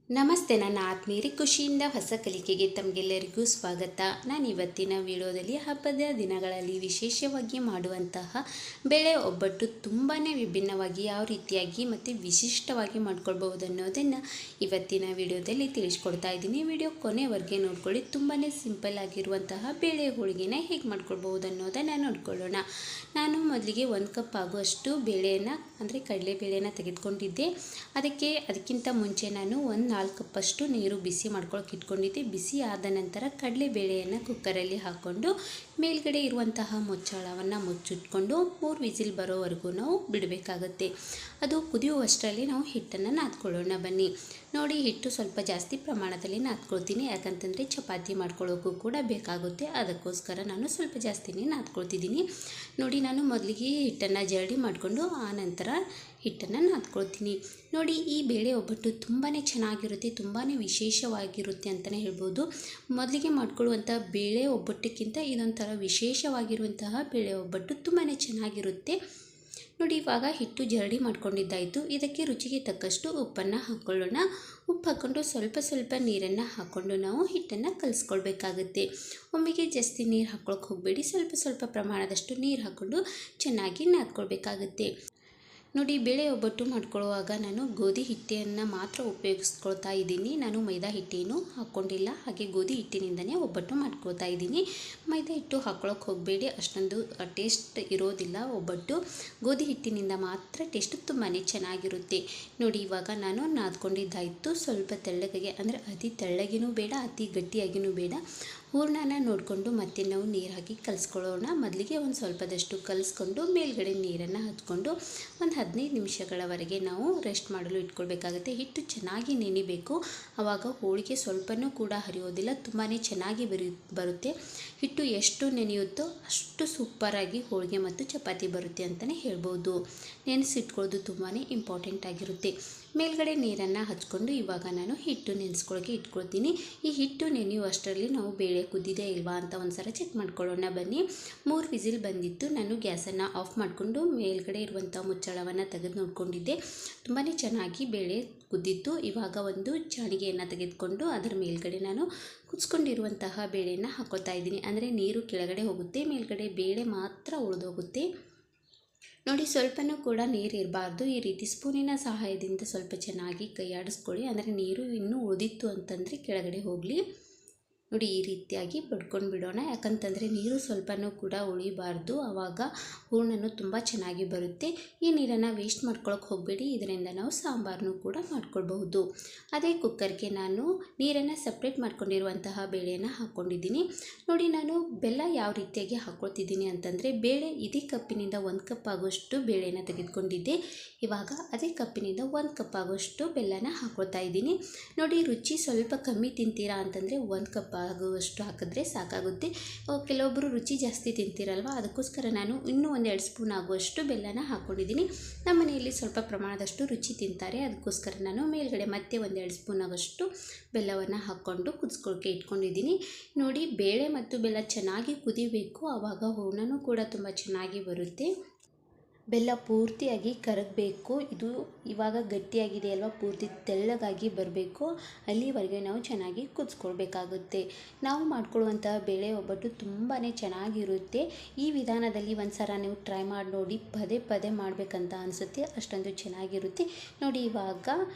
ನಮಸ್ತೆ ನನ್ನ ಆತ್ಮೀಯರಿ, ಖುಷಿಯಿಂದ ಹೊಸ ಕಲಿಕೆಗೆ ತಮಗೆಲ್ಲರಿಗೂ ಸ್ವಾಗತ. ನಾನು ಇವತ್ತಿನ ವಿಡಿಯೋದಲ್ಲಿ ಹಬ್ಬದ ದಿನಗಳಲ್ಲಿ ವಿಶೇಷವಾಗಿ ಮಾಡುವಂತಹ ಬೇಳೆ ಒಬ್ಬಟ್ಟು ತುಂಬಾ ವಿಭಿನ್ನವಾಗಿ ಯಾವ ರೀತಿಯಾಗಿ ಮತ್ತು ವಿಶಿಷ್ಟವಾಗಿ ಮಾಡ್ಕೊಳ್ಬಹುದು ಅನ್ನೋದನ್ನು ಇವತ್ತಿನ ವಿಡಿಯೋದಲ್ಲಿ ತಿಳಿಸ್ಕೊಡ್ತಾ ಇದ್ದೀನಿ. ವಿಡಿಯೋ ಕೊನೆವರೆಗೆ ನೋಡ್ಕೊಳ್ಳಿ. ತುಂಬಾ ಸಿಂಪಲ್ ಆಗಿರುವಂತಹ ಬೇಳೆ ಹೋಳಿಗೆನ ಹೇಗೆ ಮಾಡ್ಕೊಳ್ಬಹುದು ಅನ್ನೋದನ್ನು ನೋಡ್ಕೊಳ್ಳೋಣ. ನಾನು ಮೊದಲಿಗೆ 1 ಕಪ್ ಆಗುವಷ್ಟು ಬೇಳೆಯನ್ನು ಅಂದರೆ ಕಡಲೆಬೇಳೆನ ತೆಗೆದುಕೊಂಡಿದ್ದೆ. ಅದಕ್ಕಿಂತ ಮುಂಚೆ ನಾನು 4 ಕಪ್ಪಷ್ಟು ನೀರು ಬಿಸಿ ಮಾಡ್ಕೊಳ್ಳೋಕೆ ಇಟ್ಕೊಂಡಿದ್ದೆ. ಬಿಸಿ ಆದ ನಂತರ ಕಡಲೆಬೇಳೆಯನ್ನು ಕುಕ್ಕರಲ್ಲಿ ಹಾಕ್ಕೊಂಡು ಮೇಲ್ಗಡೆ ಇರುವಂತಹ ಮುಚ್ಚಳವನ್ನು ಮುಚ್ಚಿಟ್ಕೊಂಡು 3 ವಿಸಿಲ್ ಬರೋವರೆಗೂ ನಾವು ಬಿಡಬೇಕಾಗುತ್ತೆ. ಅದು ಕುದಿಯುವಷ್ಟರಲ್ಲಿ ನಾವು ಹಿಟ್ಟನ್ನು ನಾದ್ಕೊಳ್ಳೋಣ ಬನ್ನಿ. ನೋಡಿ, ಹಿಟ್ಟು ಸ್ವಲ್ಪ ಜಾಸ್ತಿ ಪ್ರಮಾಣದಲ್ಲಿ ನಾದ್ಕೊಳ್ತೀನಿ, ಯಾಕಂತಂದರೆ ಚಪಾತಿ ಮಾಡ್ಕೊಳ್ಳೋಕ್ಕೂ ಕೂಡ ಬೇಕಾಗುತ್ತೆ. ಅದಕ್ಕೋಸ್ಕರ ನಾನು ಸ್ವಲ್ಪ ಜಾಸ್ತಿನೇ ನಾದ್ಕೊಳ್ತಿದ್ದೀನಿ. ನೋಡಿ, ನಾನು ಮೊದಲಿಗೆ ಹಿಟ್ಟನ್ನು ಜರಡಿ ಮಾಡಿಕೊಂಡು ಆ ನಂತರ ಹಿಟ್ಟನ್ನು ನಾದ್ಕೊಳ್ತೀನಿ. ನೋಡಿ, ಈ ಬೇಳೆ ಒಬ್ಬಟ್ಟು ತುಂಬಾ ಚೆನ್ನಾಗಿರುತ್ತೆ, ತುಂಬಾ ವಿಶೇಷವಾಗಿರುತ್ತೆ ಅಂತಲೇ ಹೇಳ್ಬೋದು. ಮೊದಲಿಗೆ ಮಾಡ್ಕೊಳ್ಳುವಂಥ ಬೇಳೆ ಒಬ್ಬಟ್ಟಕ್ಕಿಂತ ಇದೊಂಥರ ವಿಶೇಷವಾಗಿರುವಂತಹ ಬೇಳೆ ಒಬ್ಬಟ್ಟು ತುಂಬಾ ಚೆನ್ನಾಗಿರುತ್ತೆ. ನೋಡಿ, ಇವಾಗ ಹಿಟ್ಟು ಜರಡಿ ಮಾಡ್ಕೊಂಡಿದ್ದಾಯಿತು. ಇದಕ್ಕೆ ರುಚಿಗೆ ತಕ್ಕಷ್ಟು ಉಪ್ಪನ್ನು ಹಾಕ್ಕೊಳ್ಳೋಣ. ಉಪ್ಪು ಹಾಕ್ಕೊಂಡು ಸ್ವಲ್ಪ ನೀರನ್ನು ಹಾಕ್ಕೊಂಡು ನಾವು ಹಿಟ್ಟನ್ನು ಕಲಿಸ್ಕೊಳ್ಬೇಕಾಗುತ್ತೆ. ಒಮ್ಮೆಗೆ ಜಾಸ್ತಿ ನೀರು ಹಾಕ್ಕೊಳಕ್ಕೆ ಹೋಗಬೇಡಿ, ಸ್ವಲ್ಪ ಪ್ರಮಾಣದಷ್ಟು ನೀರು ಹಾಕ್ಕೊಂಡು ಚೆನ್ನಾಗಿ ನಾದ್ಕೊಳ್ಬೇಕಾಗುತ್ತೆ. ನೋಡಿ, ಬೇಳೆ ಒಬ್ಬಟ್ಟು ಮಾಡ್ಕೊಳ್ಳುವಾಗ ನಾನು ಗೋಧಿ ಹಿಟ್ಟನ್ನು ಮಾತ್ರ ಉಪಯೋಗಿಸ್ಕೊಳ್ತಾ ಇದ್ದೀನಿ. ನಾನು ಮೈದಾ ಹಿಟ್ಟೇನು ಹಾಕ್ಕೊಂಡಿಲ್ಲ, ಹಾಗೆ ಗೋಧಿ ಹಿಟ್ಟಿನಿಂದನೇ ಒಬ್ಬಟ್ಟು ಮಾಡ್ಕೊಳ್ತಾ ಇದ್ದೀನಿ. ಮೈದಾ ಹಿಟ್ಟು ಹಾಕ್ಕೊಳಕ್ಕೆ ಹೋಗಬೇಡಿ, ಅಷ್ಟೊಂದು ಟೇಸ್ಟ್ ಇರೋದಿಲ್ಲ ಒಬ್ಬಟ್ಟು. ಗೋಧಿ ಹಿಟ್ಟಿನಿಂದ ಮಾತ್ರ ಟೇಸ್ಟ್ ತುಂಬಾ ಚೆನ್ನಾಗಿರುತ್ತೆ. ನೋಡಿ, ಇವಾಗ ನಾನು ನಾದ್ಕೊಂಡಿದ್ದಾಯಿತು. ಸ್ವಲ್ಪ ತೆಳ್ಳಗೆ, ಅಂದರೆ ಅತಿ ತೆಳ್ಳಗಿನೂ ಬೇಡ, ಅತಿ ಗಟ್ಟಿಯಾಗಿನೂ ಬೇಡ. ಹೂರಣನ ನೋಡಿಕೊಂಡು ಮತ್ತೆ ನಾವು ನೀರು ಹಾಕಿ ಕಲಿಸ್ಕೊಳ್ಳೋಣ. ಮೊದಲಿಗೆ ಒಂದು ಸ್ವಲ್ಪದಷ್ಟು ಕಲಿಸ್ಕೊಂಡು ಮೇಲ್ಗಡೆ ನೀರನ್ನು ಹಚ್ಕೊಂಡು ಒಂದು 15 ನಿಮಿಷಗಳವರೆಗೆ ನಾವು ರೆಸ್ಟ್ ಮಾಡಲು ಇಟ್ಕೊಳ್ಬೇಕಾಗುತ್ತೆ. ಹಿಟ್ಟು ಚೆನ್ನಾಗಿ ನೆನಿಬೇಕು, ಆವಾಗ ಹೋಳಿಗೆ ಸ್ವಲ್ಪನೂ ಕೂಡ ಹರಿಯೋದಿಲ್ಲ, ತುಂಬಾ ಚೆನ್ನಾಗಿ ಬರುತ್ತೆ. ಹಿಟ್ಟು ಎಷ್ಟು ನೆನೆಯುತ್ತೋ ಅಷ್ಟು ಸೂಪರಾಗಿ ಹೋಳಿಗೆ ಮತ್ತು ಚಪಾತಿ ಬರುತ್ತೆ ಅಂತಲೇ ಹೇಳ್ಬೋದು. ನೆನೆಸಿಟ್ಕೊಳ್ಳೋದು ತುಂಬಾ ಇಂಪಾರ್ಟೆಂಟ್ ಆಗಿರುತ್ತೆ. ಮೇಲ್ಗಡೆ ನೀರನ್ನು ಹಚ್ಕೊಂಡು ಇವಾಗ ನಾನು ಹಿಟ್ಟು ನೆನೆಸ್ಕೊಳ್ಳೋಕೆ ಇಟ್ಕೊಳ್ತೀನಿ. ಈ ಹಿಟ್ಟು ನೆನೆಯುವಷ್ಟರಲ್ಲಿ ನಾವು ಬೇಳೆ ಕುದ್ದಿದೆ ಇಲ್ವಾ ಅಂತ ಒಂದ್ಸಲ ಚೆಕ್ ಮಾಡ್ಕೊಳ್ಳೋಣ ಬನ್ನಿ. 3 ವಿಸಿಲ್ ಬಂದಿತ್ತು. ನಾನು ಗ್ಯಾಸನ್ನು ಆಫ್ ಮಾಡಿಕೊಂಡು ಮೇಲ್ಗಡೆ ಇರುವಂಥ ಮುಚ್ಚಳವನ್ನು ತೆಗೆದು ನೋಡ್ಕೊಂಡಿದ್ದೆ. ತುಂಬಾ ಚೆನ್ನಾಗಿ ಬೇಳೆ ಕುದ್ದಿತ್ತು. ಇವಾಗ ಒಂದು ಜಾಣಿಗೆಯನ್ನು ತೆಗೆದುಕೊಂಡು ಅದರ ಮೇಲ್ಗಡೆ ನಾನು ಕುದಿಸ್ಕೊಂಡಿರುವಂತಹ ಬೇಳೆಯನ್ನು ಹಾಕೋತಾ ಇದ್ದೀನಿ. ಅಂದರೆ ನೀರು ಕೆಳಗಡೆ ಹೋಗುತ್ತೆ, ಮೇಲ್ಗಡೆ ಬೇಳೆ ಮಾತ್ರ ಉಳಿದೋಗುತ್ತೆ. ನೋಡಿ, ಸ್ವಲ್ಪನೂ ಕೂಡ ನೀರು ಇರಬಾರ್ದು. ಈ ರೀತಿ ಸ್ಪೂನಿನ ಸಹಾಯದಿಂದ ಸ್ವಲ್ಪ ಚೆನ್ನಾಗಿ ಕೈ ಆಡಿಸ್ಕೊಳ್ಳಿ, ಅಂದರೆ ನೀರು ಇನ್ನೂ ಉಳಿದಿತ್ತು ಅಂತಂದರೆ ಕೆಳಗಡೆ ಹೋಗಲಿ. ನೋಡಿ, ಈ ರೀತಿಯಾಗಿ ಬಡ್ಕೊಂಡು ಬಿಡೋಣ, ಯಾಕಂತಂದರೆ ನೀರು ಸ್ವಲ್ಪನೂ ಕೂಡ ಉಳಿಬಾರ್ದು, ಆವಾಗ ಹೂರಣನೂ ತುಂಬ ಚೆನ್ನಾಗಿ ಬರುತ್ತೆ. ಈ ನೀರನ್ನು ವೇಸ್ಟ್ ಮಾಡ್ಕೊಳಕ್ಕೆ ಹೋಗಬೇಡಿ, ಇದರಿಂದ ನಾವು ಸಾಂಬಾರನ್ನು ಕೂಡ ಮಾಡ್ಕೊಳ್ಬಹುದು. ಅದೇ ಕುಕ್ಕರ್ಗೆ ನಾನು ನೀರನ್ನು ಸಪ್ರೇಟ್ ಮಾಡ್ಕೊಂಡಿರುವಂತಹ ಬೇಳೆಯನ್ನು ಹಾಕ್ಕೊಂಡಿದ್ದೀನಿ. ನೋಡಿ, ನಾನು ಬೆಲ್ಲ ಯಾವ ರೀತಿಯಾಗಿ ಹಾಕ್ಕೊಳ್ತಿದ್ದೀನಿ ಅಂತಂದರೆ, ಬೇಳೆ ಇದೇ ಕಪ್ಪಿನಿಂದ 1 ಕಪ್ ಆಗುವಷ್ಟು ಬೇಳೆನ ತೆಗೆದುಕೊಂಡಿದ್ದೆ. ಇವಾಗ ಅದೇ ಕಪ್ಪಿನಿಂದ 1 ಕಪ್ ಆಗುವಷ್ಟು ಬೆಲ್ಲನ ಹಾಕ್ಕೊಳ್ತಾ ಇದ್ದೀನಿ. ನೋಡಿ, ರುಚಿ ಸ್ವಲ್ಪ ಕಮ್ಮಿ ತಿಂತೀರಾ ಅಂತಂದರೆ 1 ಕಪ್ ಆಗುವಷ್ಟು ಹಾಕಿದ್ರೆ ಸಾಕಾಗುತ್ತೆ. ಕೆಲವೊಬ್ಬರು ರುಚಿ ಜಾಸ್ತಿ ತಿಂತೀರಲ್ವ, ಅದಕ್ಕೋಸ್ಕರ ನಾನು ಇನ್ನೂ 1-2 ಸ್ಪೂನ್ ಆಗುವಷ್ಟು ಬೆಲ್ಲನ ಹಾಕ್ಕೊಂಡಿದ್ದೀನಿ. ನಮ್ಮ ಮನೆಯಲ್ಲಿ ಸ್ವಲ್ಪ ಪ್ರಮಾಣದಷ್ಟು ರುಚಿ ತಿಂತಾರೆ, ಅದಕ್ಕೋಸ್ಕರ ನಾನು ಮೇಲ್ಗಡೆ ಮತ್ತೆ 1-2 ಸ್ಪೂನ್ ಆಗುವಷ್ಟು ಬೆಲ್ಲವನ್ನು ಹಾಕ್ಕೊಂಡು ಕುದಿಸ್ಕೊಳ್ಳೋಕೆ ಇಟ್ಕೊಂಡಿದ್ದೀನಿ. ನೋಡಿ, ಬೇಳೆ ಮತ್ತು ಬೆಲ್ಲ ಚೆನ್ನಾಗಿ ಕುದಿಬೇಕು, ಆವಾಗ ಹೂರಣನೂ ಕೂಡ ತುಂಬ ಚೆನ್ನಾಗಿ ಬರುತ್ತೆ. ಬೆಲ್ಲ ಪೂರ್ತಿಯಾಗಿ ಕರಗಬೇಕು. ಇದು ಇವಾಗ ಗಟ್ಟಿಯಾಗಿದೆ ಅಲ್ವಾ, ಪೂರ್ತಿ ತೆಳ್ಳಗಾಗಿ ಬರಬೇಕು, ಅಲ್ಲಿವರೆಗೆ ನಾವು ಚೆನ್ನಾಗಿ ಕುದಿಸ್ಕೊಳ್ಬೇಕಾಗುತ್ತೆ. ನಾವು ಮಾಡ್ಕೊಳ್ಳುವಂತಹ ಬೇಳೆ ಒಬ್ಬಟ್ಟು ತುಂಬಾ ಚೆನ್ನಾಗಿರುತ್ತೆ. ಈ ವಿಧಾನದಲ್ಲಿ ಒಂದ್ಸಲ ನೀವು ಟ್ರೈ ಮಾಡಿ ನೋಡಿ, ಪದೇ ಮಾಡಬೇಕಂತ ಅನಿಸುತ್ತೆ, ಅಷ್ಟೊಂದು ಚೆನ್ನಾಗಿರುತ್ತೆ. ನೋಡಿ, ಇವಾಗ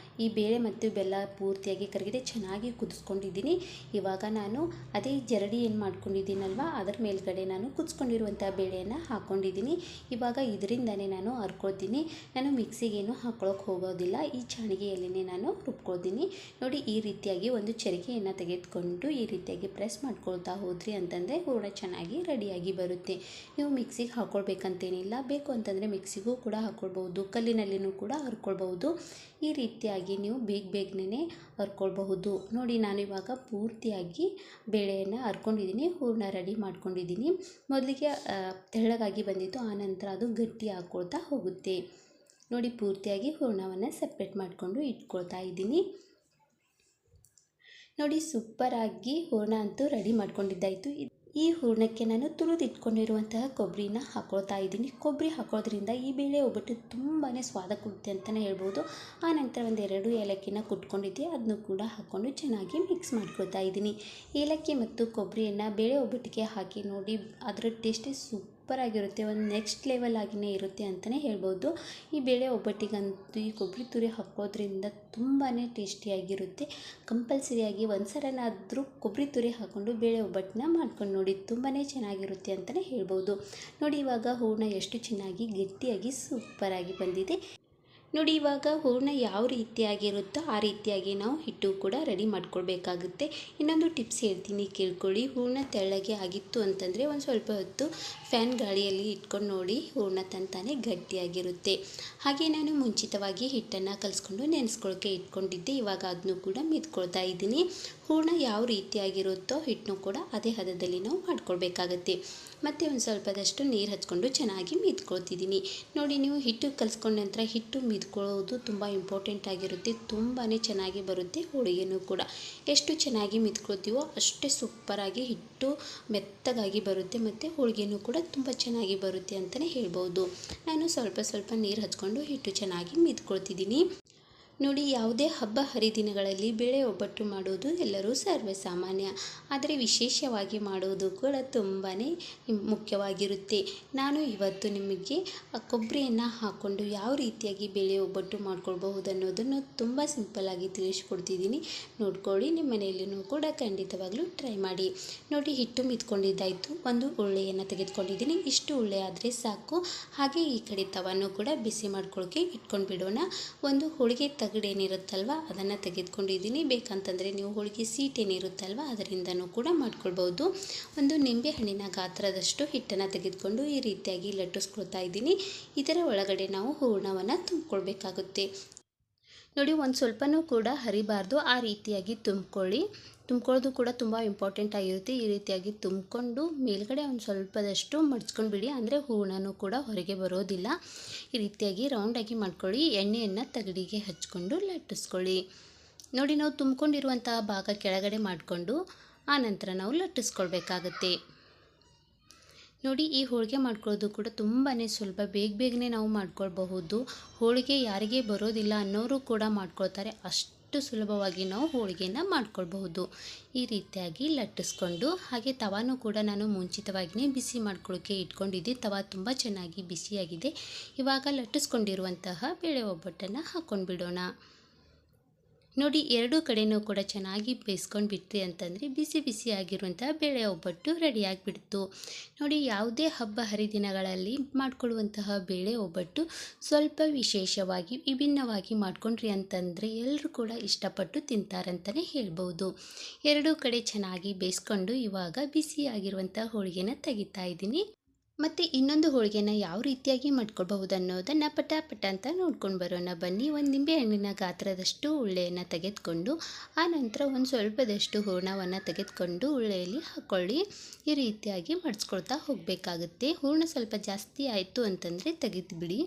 ಈ ಬೇಳೆ ಮತ್ತು ಬೆಲ್ಲ ಪೂರ್ತಿಯಾಗಿ ಕರಗಿದೆ, ಚೆನ್ನಾಗಿ ಕುದಿಸ್ಕೊಂಡಿದ್ದೀನಿ. ಇವಾಗ ನಾನು ಅದೇ ಜರಡಿ ಏನು ಮಾಡ್ಕೊಂಡಿದ್ದೀನಲ್ವ, ಅದರ ಮೇಲ್ಗಡೆ ನಾನು ಕುದಿಸ್ಕೊಂಡಿರುವಂಥ ಬೇಳೆಯನ್ನು ಹಾಕ್ಕೊಂಡಿದ್ದೀನಿ. ಇವಾಗ ಇದರಿಂದ ನಾನು ಹರ್ಕೊಳ್ತೀನಿ. ನಾನು ಮಿಕ್ಸಿಗೇನು ಹಾಕ್ಕೊಳ್ಳೋಕೆ ಹೋಗೋದಿಲ್ಲ, ಈ ಚಾಣಿಗೆಯಲ್ಲೇ ನಾನು ರುಬ್ಕೊಳ್ತೀನಿ. ನೋಡಿ, ಈ ರೀತಿಯಾಗಿ ಒಂದು ಚರಿಗೆಯನ್ನು ತೆಗೆದುಕೊಂಡು ಈ ರೀತಿಯಾಗಿ ಪ್ರೆಸ್ ಮಾಡ್ಕೊಳ್ತಾ ಹೋದ್ರಿ ಅಂತಂದರೆ ಹೂರಣ ಚೆನ್ನಾಗಿ ರೆಡಿಯಾಗಿ ಬರುತ್ತೆ. ನೀವು ಮಿಕ್ಸಿಗೆ ಹಾಕ್ಕೊಳ್ಬೇಕಂತೇನಿಲ್ಲ, ಬೇಕು ಅಂತಂದರೆ ಮಿಕ್ಸಿಗೂ ಕೂಡ ಹಾಕ್ಕೊಳ್ಬಹುದು, ಕಲ್ಲಿನಲ್ಲಿನೂ ಕೂಡ ಹರ್ಕೊಳ್ಬಹುದು. ಈ ರೀತಿಯಾಗಿ ನೀವು ಬೇಗನೆ ಹರ್ಕೊಳ್ಬಹುದು. ನೋಡಿ, ನಾನು ಇವಾಗ ಪೂರ್ತಿಯಾಗಿ ಬೇಳೆಯನ್ನು ಹರ್ಕೊಂಡಿದ್ದೀನಿ, ಹೂರಣ ರೆಡಿ ಮಾಡ್ಕೊಂಡಿದ್ದೀನಿ. ಮೊದಲಿಗೆ ತೆಳ್ಳಗಾಗಿ ಬಂದಿತ್ತು, ಆನಂತರ ಅದು ಗಟ್ಟಿ ಹಾಕ್ಕೊಳ್ತಾ ಹೋಗುತ್ತೆ. ನೋಡಿ, ಪೂರ್ತಿಯಾಗಿ ಹೂರಣವನ್ನು ಸಪ್ರೇಟ್ ಮಾಡಿಕೊಂಡು ಇಟ್ಕೊಳ್ತಾ ಇದ್ದೀನಿ. ನೋಡಿ, ಸೂಪರಾಗಿ ಹೂರಣ ಅಂತೂ ರೆಡಿ ಮಾಡ್ಕೊಂಡಿದ್ದಾಯಿತು. ಈ ಹೂರಣಕ್ಕೆ ನಾನು ತುರಿದಿಟ್ಕೊಂಡಿರುವಂತಹ ಕೊಬ್ಬರಿನ ಹಾಕ್ಕೊಳ್ತಾ ಇದ್ದೀನಿ. ಕೊಬ್ಬರಿ ಹಾಕೋದ್ರಿಂದ ಈ ಬೇಳೆ ಒಬ್ಬಟ್ಟು ತುಂಬಾ ಸ್ವಾದ ಕೊಡುತ್ತೆ ಅಂತಲೇ ಹೇಳ್ಬೋದು. ಆನಂತರ ಒಂದೆರಡು ಏಲಕ್ಕಿನ ಕುಟ್ಕೊಂಡಿದ್ದೆ, ಅದನ್ನು ಕೂಡ ಹಾಕ್ಕೊಂಡು ಚೆನ್ನಾಗಿ ಮಿಕ್ಸ್ ಮಾಡ್ಕೊಳ್ತಾ ಇದ್ದೀನಿ. ಏಲಕ್ಕಿ ಮತ್ತು ಕೊಬ್ಬರಿಯನ್ನು ಬೇಳೆ ಒಬ್ಬಟ್ಟಿಗೆ ಹಾಕಿ ನೋಡಿ, ಅದರ ಟೇಸ್ಟೇ ಸೂಪರಾಗಿರುತ್ತೆ. ಒಂದು ನೆಕ್ಸ್ಟ್ ಲೆವೆಲ್ ಆಗಿಯೇ ಇರುತ್ತೆ ಅಂತಲೇ ಹೇಳ್ಬೋದು. ಈ ಬೇಳೆ ಒಬ್ಬಟ್ಟಿಗಂತೂ ಈ ಕೊಬ್ಬರಿ ತುರಿ ಹಾಕೋದ್ರಿಂದ ತುಂಬಾ ಟೇಸ್ಟಿಯಾಗಿರುತ್ತೆ. ಕಂಪಲ್ಸರಿಯಾಗಿ ಒಂದ್ಸಲನಾದರೂ ಕೊಬ್ಬರಿ ತುರಿ ಹಾಕ್ಕೊಂಡು ಬೇಳೆ ಒಬ್ಬಟ್ಟನ್ನ ಮಾಡ್ಕೊಂಡು ನೋಡಿ, ತುಂಬಾ ಚೆನ್ನಾಗಿರುತ್ತೆ ಅಂತಲೇ ಹೇಳ್ಬೋದು. ನೋಡಿ ಇವಾಗ ಹೂರಣ ಎಷ್ಟು ಚೆನ್ನಾಗಿ ಗಟ್ಟಿಯಾಗಿ ಸೂಪರಾಗಿ ಬಂದಿದೆ. ನೋಡಿ ಇವಾಗ ಹೂರಣ ಯಾವ ರೀತಿಯಾಗಿರುತ್ತೋ ಆ ರೀತಿಯಾಗಿ ನಾವು ಹಿಟ್ಟು ಕೂಡ ರೆಡಿ ಮಾಡ್ಕೊಳ್ಬೇಕಾಗುತ್ತೆ. ಇನ್ನೊಂದು ಟಿಪ್ಸ್ ಹೇಳ್ತೀನಿ ಕೇಳ್ಕೊಳ್ಳಿ. ಹೂರಣ ತೆಳ್ಳಗೆ ಆಗಿತ್ತು ಅಂತಂದರೆ ಒಂದು ಸ್ವಲ್ಪ ಹೊತ್ತು ಫ್ಯಾನ್ ಗಾಳಿಯಲ್ಲಿ ಇಟ್ಕೊಂಡು ನೋಡಿ, ಹೂರಣ ತಂತಾನೆ ಗಟ್ಟಿಯಾಗಿರುತ್ತೆ. ಹಾಗೆ ನಾನು ಮುಂಚಿತವಾಗಿ ಹಿಟ್ಟನ್ನು ಕಲಿಸ್ಕೊಂಡು ನೆನೆಸ್ಕೊಳ್ಳೋಕ್ಕೆ ಇಟ್ಕೊಂಡಿದ್ದೆ. ಇವಾಗ ಅದನ್ನು ಕೂಡ ಮಿದ್ಕೊಳ್ತಾ ಇದ್ದೀನಿ. ಹೂರಣ ಯಾವ ರೀತಿಯಾಗಿರುತ್ತೋ ಹಿಟ್ಟನ್ನು ಕೂಡ ಅದೇ ಹದದಲ್ಲಿ ನಾವು ಮಾಡ್ಕೊಳ್ಬೇಕಾಗತ್ತೆ. ಮತ್ತು ಒಂದು ಸ್ವಲ್ಪದಷ್ಟು ನೀರು ಹಚ್ಕೊಂಡು ಚೆನ್ನಾಗಿ ಮಿದ್ಕೊಳ್ತಿದ್ದೀನಿ. ನೋಡಿ ನೀವು ಹಿಟ್ಟು ಕಲಿಸ್ಕೊಂಡ ನಂತರ ಹಿಟ್ಟು ಮಿದ್ಕೊಳ್ಳೋದು ತುಂಬ ಇಂಪಾರ್ಟೆಂಟ್ ಆಗಿರುತ್ತೆ. ತುಂಬಾ ಚೆನ್ನಾಗಿ ಬರುತ್ತೆ ಹೋಳಿಗೆನೂ ಕೂಡ. ಎಷ್ಟು ಚೆನ್ನಾಗಿ ಮಿದ್ಕೊಳ್ತೀವೋ ಅಷ್ಟೇ ಸೂಪರಾಗಿ ಹಿಟ್ಟು ಮೆತ್ತಗಾಗಿ ಬರುತ್ತೆ ಮತ್ತು ಹೋಳಿಗೆನೂ ಕೂಡ ತುಂಬ ಚೆನ್ನಾಗಿ ಬರುತ್ತೆ ಅಂತಲೇ ಹೇಳ್ಬೋದು. ನಾನು ಸ್ವಲ್ಪ ನೀರು ಹಚ್ಕೊಂಡು ಹಿಟ್ಟು ಚೆನ್ನಾಗಿ ಮಿದ್ಕೊಳ್ತಿದ್ದೀನಿ. ನೋಡಿ ಯಾವುದೇ ಹಬ್ಬ ಹರಿದಿನಗಳಲ್ಲಿ ಬೇಳೆ ಒಬ್ಬಟ್ಟು ಮಾಡೋದು ಎಲ್ಲರೂ ಸರ್ವೇ ಸಾಮಾನ್ಯ, ಆದರೆ ವಿಶೇಷವಾಗಿ ಮಾಡೋದು ಕೂಡ ತುಂಬಾ ಮುಖ್ಯವಾಗಿರುತ್ತೆ. ನಾನು ಇವತ್ತು ನಿಮಗೆ ಕೊಬ್ಬರಿಯನ್ನು ಹಾಕ್ಕೊಂಡು ಯಾವ ರೀತಿಯಾಗಿ ಬೇಳೆ ಒಬ್ಬಟ್ಟು ಮಾಡ್ಕೊಳ್ಬಹುದು ಅನ್ನೋದನ್ನು ತುಂಬ ಸಿಂಪಲ್ಲಾಗಿ ತಿಳಿಸ್ಕೊಡ್ತಿದ್ದೀನಿ. ನೋಡ್ಕೊಳ್ಳಿ, ನಿಮ್ಮ ಮನೆಯಲ್ಲೂ ಕೂಡ ಖಂಡಿತವಾಗ್ಲೂ ಟ್ರೈ ಮಾಡಿ. ನೋಡಿ ಹಿಟ್ಟು ಮಿದ್ಕೊಂಡಿದ್ದಾಯಿತು. ಒಂದು ಉಳ್ಳೆಯನ್ನು ತೆಗೆದುಕೊಂಡಿದ್ದೀನಿ. ಇಷ್ಟು ಉಳ್ಳೆ ಆದರೆ ಸಾಕು. ಹಾಗೆ ಈ ಕಡೆ ತವನ್ನು ಕೂಡ ಬಿಸಿ ಮಾಡ್ಕೊಳ್ಳೋಕ್ಕೆ ಇಟ್ಕೊಂಡು ಬಿಡೋಣ. ಒಂದು ಹೋಳಿಗೆ ಏನಿರುತ್ತಲ್ವ ಅದನ್ನು ತೆಗೆದುಕೊಂಡಿದ್ದೀನಿ. ಬೇಕಂತಂದರೆ ನೀವು ಹೋಳಿಗೆ ಸೀಟ್ ಏನಿರುತ್ತಲ್ವ ಅದರಿಂದನೂ ಕೂಡ ಮಾಡ್ಕೊಳ್ಬೋದು. ಒಂದು ನಿಂಬೆ ಹಣ್ಣಿನ ಗಾತ್ರದಷ್ಟು ಹಿಟ್ಟನ್ನು ತೆಗೆದುಕೊಂಡು ಈ ರೀತಿಯಾಗಿ ಲಟ್ಟಿಸ್ಕೊಳ್ತಾ ಇದ್ದೀನಿ. ಇದರ ಒಳಗಡೆ ನಾವು ಹೂರಣವನ್ನು ತುಂಬಿಕೊಳ್ಬೇಕಾಗುತ್ತೆ. ನೋಡಿ ಒಂದು ಸ್ವಲ್ಪನೂ ಕೂಡ ಹರಿಬಾರ್ದು, ಆ ರೀತಿಯಾಗಿ ತುಂಬ್ಕೊಳ್ಳೋದು ಕೂಡ ತುಂಬ ಇಂಪಾರ್ಟೆಂಟ್ ಆಗಿರುತ್ತೆ. ಈ ರೀತಿಯಾಗಿ ತುಂಬಿಕೊಂಡು ಮೇಲ್ಗಡೆ ಒಂದು ಸ್ವಲ್ಪದಷ್ಟು ಮಡ್ಚ್ಕೊಂಡು ಬಿಡಿ, ಅಂದರೆ ಹೂರಣನೂ ಕೂಡ ಹೊರಗೆ ಬರೋದಿಲ್ಲ. ಈ ರೀತಿಯಾಗಿ ರೌಂಡಾಗಿ ಮಾಡ್ಕೊಳ್ಳಿ. ಎಣ್ಣೆಯನ್ನು ತಗಡಿಗೆ ಹಚ್ಕೊಂಡು ಲಟ್ಟಿಸ್ಕೊಳ್ಳಿ. ನೋಡಿ ನಾವು ತುಂಬಿಕೊಂಡಿರುವಂತಹ ಭಾಗ ಕೆಳಗಡೆ ಮಾಡಿಕೊಂಡು ಆನಂತರ ನಾವು ಲಟ್ಟಿಸ್ಕೊಳ್ಬೇಕಾಗತ್ತೆ. ನೋಡಿ ಈ ಹೋಳಿಗೆ ಮಾಡ್ಕೊಳ್ಳೋದು ಕೂಡ ತುಂಬಾ ಸುಲಭ. ಬೇಗನೆ ನಾವು ಮಾಡ್ಕೊಳ್ಬಹುದು. ಹೋಳಿಗೆ ಯಾರಿಗೆ ಬರೋದಿಲ್ಲ ಅನ್ನೋರು ಕೂಡ ಮಾಡ್ಕೊಳ್ತಾರೆ. ಅಷ್ಟು ಸುಲಭವಾಗಿ ನಾವು ಹೋಳಿಗೆಯನ್ನು ಮಾಡ್ಕೊಳ್ಬಹುದು. ಈ ರೀತಿಯಾಗಿ ಲಟ್ಟಿಸ್ಕೊಂಡು, ಹಾಗೆ ತವಾನೂ ಕೂಡ ನಾನು ಮುಂಚಿತವಾಗಿಯೇ ಬಿಸಿ ಮಾಡ್ಕೊಳ್ಳೋಕ್ಕೆ ಇಟ್ಕೊಂಡಿದ್ದೆ. ತವಾ ತುಂಬ ಚೆನ್ನಾಗಿ ಬಿಸಿಯಾಗಿದೆ. ಇವಾಗ ಲಟ್ಟಿಸ್ಕೊಂಡಿರುವಂತಹ ಬೇಳೆ ಒಬ್ಬಟ್ಟನ್ನು ಹಾಕ್ಕೊಂಡು ಬಿಡೋಣ. ನೋಡಿ ಎರಡೂ ಕಡೆಯೂ ಕೂಡ ಚೆನ್ನಾಗಿ ಬೇಯಿಸ್ಕೊಂಡು ಬಿಟ್ರಿ ಅಂತಂದರೆ ಬಿಸಿಯಾಗಿರುವಂತಹ ಬೇಳೆ ಒಬ್ಬಟ್ಟು ರೆಡಿಯಾಗಿಬಿಡ್ತು. ನೋಡಿ ಯಾವುದೇ ಹಬ್ಬ ಹರಿದಿನಗಳಲ್ಲಿ ಮಾಡಿಕೊಳ್ಳುವಂತಹ ಬೇಳೆ ಒಬ್ಬಟ್ಟು ಸ್ವಲ್ಪ ವಿಶೇಷವಾಗಿ ವಿಭಿನ್ನವಾಗಿ ಮಾಡ್ಕೊಂಡ್ರಿ ಅಂತಂದರೆ ಎಲ್ಲರೂ ಕೂಡ ಇಷ್ಟಪಟ್ಟು ತಿಂತಾರಂತಲೇ ಹೇಳ್ಬೋದು. ಎರಡೂ ಕಡೆ ಚೆನ್ನಾಗಿ ಬೇಯಿಸ್ಕೊಂಡು ಇವಾಗ ಬಿಸಿಯಾಗಿರುವಂಥ ಹೋಳಿಗೆನ ತೆಗಿತಾ ಇದ್ದೀನಿ. ಮತ್ತು ಇನ್ನೊಂದು ಹೋಳಿಗೆನ ಯಾವ ರೀತಿಯಾಗಿ ಮಾಡ್ಕೊಳ್ಬಹುದು ಅನ್ನೋದನ್ನು ಪಟ ಅಂತ ನೋಡ್ಕೊಂಡು ಬರೋಣ ಬನ್ನಿ. ಒಂದು ನಿಂಬೆ ಹಣ್ಣಿನ ಗಾತ್ರದಷ್ಟು ಉಳ್ಳೆಯನ್ನು ತೆಗೆದುಕೊಂಡು ಆನಂತರ ಒಂದು ಸ್ವಲ್ಪದಷ್ಟು ಹೂರಣವನ್ನು ತೆಗೆದುಕೊಂಡು ಉಳ್ಳೆಯಲ್ಲಿ ಹಾಕ್ಕೊಳ್ಳಿ. ಈ ರೀತಿಯಾಗಿ ಮಡ್ಚ್ಕೊಳ್ತಾ ಹೋಗಬೇಕಾಗುತ್ತೆ. ಹೂರಣ ಸ್ವಲ್ಪ ಜಾಸ್ತಿ ಆಯಿತು ಅಂತಂದರೆ ತೆಗೆದುಬಿಡಿ.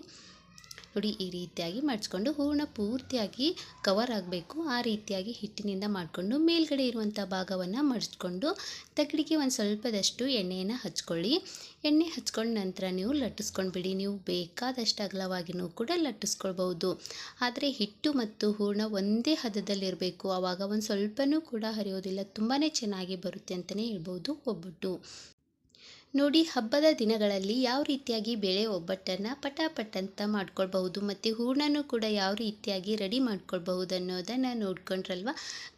ನೋಡಿ ಈ ರೀತಿಯಾಗಿ ಮಡ್ಚ್ಕೊಂಡು ಹೂರಣ ಪೂರ್ತಿಯಾಗಿ ಕವರ್ ಆಗಬೇಕು. ಆ ರೀತಿಯಾಗಿ ಹಿಟ್ಟಿನಿಂದ ಮಾಡಿಕೊಂಡು ಮೇಲ್ಗಡೆ ಇರುವಂಥ ಭಾಗವನ್ನು ಮಡ್ಚ್ಕೊಂಡು ತಗಡಿಗೆ ಒಂದು ಸ್ವಲ್ಪದಷ್ಟು ಎಣ್ಣೆಯನ್ನು ಹಚ್ಕೊಳ್ಳಿ. ಎಣ್ಣೆ ಹಚ್ಕೊಂಡ ನಂತರ ನೀವು ಲಟ್ಟಿಸ್ಕೊಂಡು ಬಿಡಿ. ನೀವು ಬೇಕಾದಷ್ಟು ಅಗಲವಾಗಿಯೂ ಕೂಡ ಲಟ್ಟಿಸ್ಕೊಳ್ಬಹುದು. ಆದರೆ ಹಿಟ್ಟು ಮತ್ತು ಹೂರಣ ಒಂದೇ ಹದದಲ್ಲಿರಬೇಕು. ಆವಾಗ ಒಂದು ಸ್ವಲ್ಪನೂ ಕೂಡ ಹರಿಯೋದಿಲ್ಲ. ತುಂಬಾ ಚೆನ್ನಾಗಿ ಬರುತ್ತೆ ಅಂತಲೇ ಹೇಳ್ಬೋದು ಒಬ್ಬಟ್ಟು. ನೋಡಿ ಹಬ್ಬದ ದಿನಗಳಲ್ಲಿ ಯಾವ ರೀತಿಯಾಗಿ ಬೇಳೆ ಒಬ್ಬಟ್ಟನ್ನು ಪಟ ಅಂತ ಮಾಡ್ಕೊಳ್ಬಹುದು ಮತ್ತು ಹೂರಣನೂ ಕೂಡ ಯಾವ ರೀತಿಯಾಗಿ ರೆಡಿ ಮಾಡ್ಕೊಳ್ಬಹುದು ಅನ್ನೋದನ್ನು ನೋಡ್ಕೊಂಡ್ರಲ್ವ.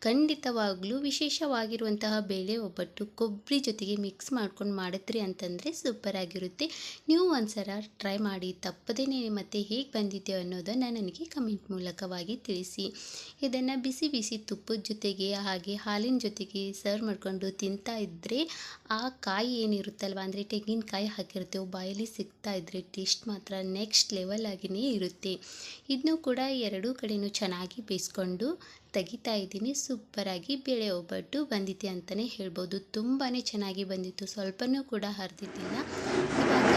ಖಂಡಿತವಾಗ್ಲೂ ವಿಶೇಷವಾಗಿರುವಂತಹ ಬೇಳೆ ಒಬ್ಬಟ್ಟು ಕೊಬ್ಬರಿ ಜೊತೆಗೆ ಮಿಕ್ಸ್ ಮಾಡ್ಕೊಂಡು ಮಾಡಿದ್ರಿ ಅಂತಂದರೆ ಸೂಪರಾಗಿರುತ್ತೆ. ನೀವು ಒಂದ್ಸಲ ಟ್ರೈ ಮಾಡಿ ತಪ್ಪದೇ ಮತ್ತು ಹೇಗೆ ಬಂದಿದೆ ಅನ್ನೋದನ್ನು ನನಗೆ ಕಮೆಂಟ್ ಮೂಲಕವಾಗಿ ತಿಳಿಸಿ. ಇದನ್ನು ಬಿಸಿ ತುಪ್ಪದ ಜೊತೆಗೆ ಹಾಗೆ ಹಾಲಿನ ಜೊತೆಗೆ ಸರ್ವ್ ಮಾಡಿಕೊಂಡು ತಿಂತಾ ಇದ್ದರೆ ಆ ಕಾಯಿ ಏನಿರುತ್ತಲ್ವ, ಅಂದರೆ ತೆಂಗಿನಕಾಯಿ ಹಾಕಿರ್ತೇವೆ, ಬಾಯಲ್ಲಿ ಸಿಗ್ತಾ ಇದ್ದರೆ ಟೇಸ್ಟ್ ಮಾತ್ರ ನೆಕ್ಸ್ಟ್ ಲೆವೆಲ್ ಆಗಿಯೇ ಇರುತ್ತೆ. ಇದನ್ನು ಕೂಡ ಎರಡೂ ಕಡೆಯೂ ಚೆನ್ನಾಗಿ ಬೇಯಿಸ್ಕೊಂಡು ತೆಗಿತಾ ಇದ್ದೀನಿ. ಸೂಪರಾಗಿ ಬೇಳೆ ಒಬ್ಬಟ್ಟು ಬಂದಿದೆ ಅಂತಲೇ ಹೇಳ್ಬೋದು. ತುಂಬಾ ಚೆನ್ನಾಗಿ ಬಂದಿತ್ತು, ಸ್ವಲ್ಪನೂ ಕೂಡ ಹರಿದಿದ್ದಿಲ್ಲ. ಇವಾಗ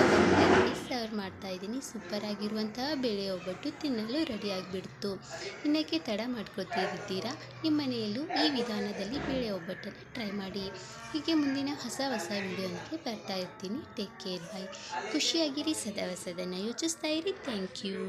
ಸರ್ವ್ ಸರ್ವ್ ಮಾಡ್ತಾ ಇದ್ದೀನಿ. ಸೂಪರ್ ಆಗಿರುವಂತಹ ಬೇಳೆ ಒಬ್ಬಟ್ಟು ತಿನ್ನಲು ರೆಡಿಯಾಗಿಬಿಡ್ತು. ಇನ್ನಕ್ಕೆ ತಡ ಮಾಡ್ಕೊತಿದ್ದೀರಾ? ನಿಮ್ಮ ಮನೆಯಲ್ಲೂ ಈ ವಿಧಾನದಲ್ಲಿ ಬೇಳೆ ಒಬ್ಬಟ್ಟನ್ನು ಟ್ರೈ ಮಾಡಿ. ಹೀಗೆ ಮುಂದಿನ ಹೊಸ ವಿಡಿಯೋನಿಗೆ ಬರ್ತಾ ಇರ್ತೀನಿ. Take care, by. ಖುಷಿಯಾಗಿರಿ, ಸದಾ ಹೊಸದನ್ನು ಯೋಚಿಸ್ತಾ ಇರಿ. Thank you.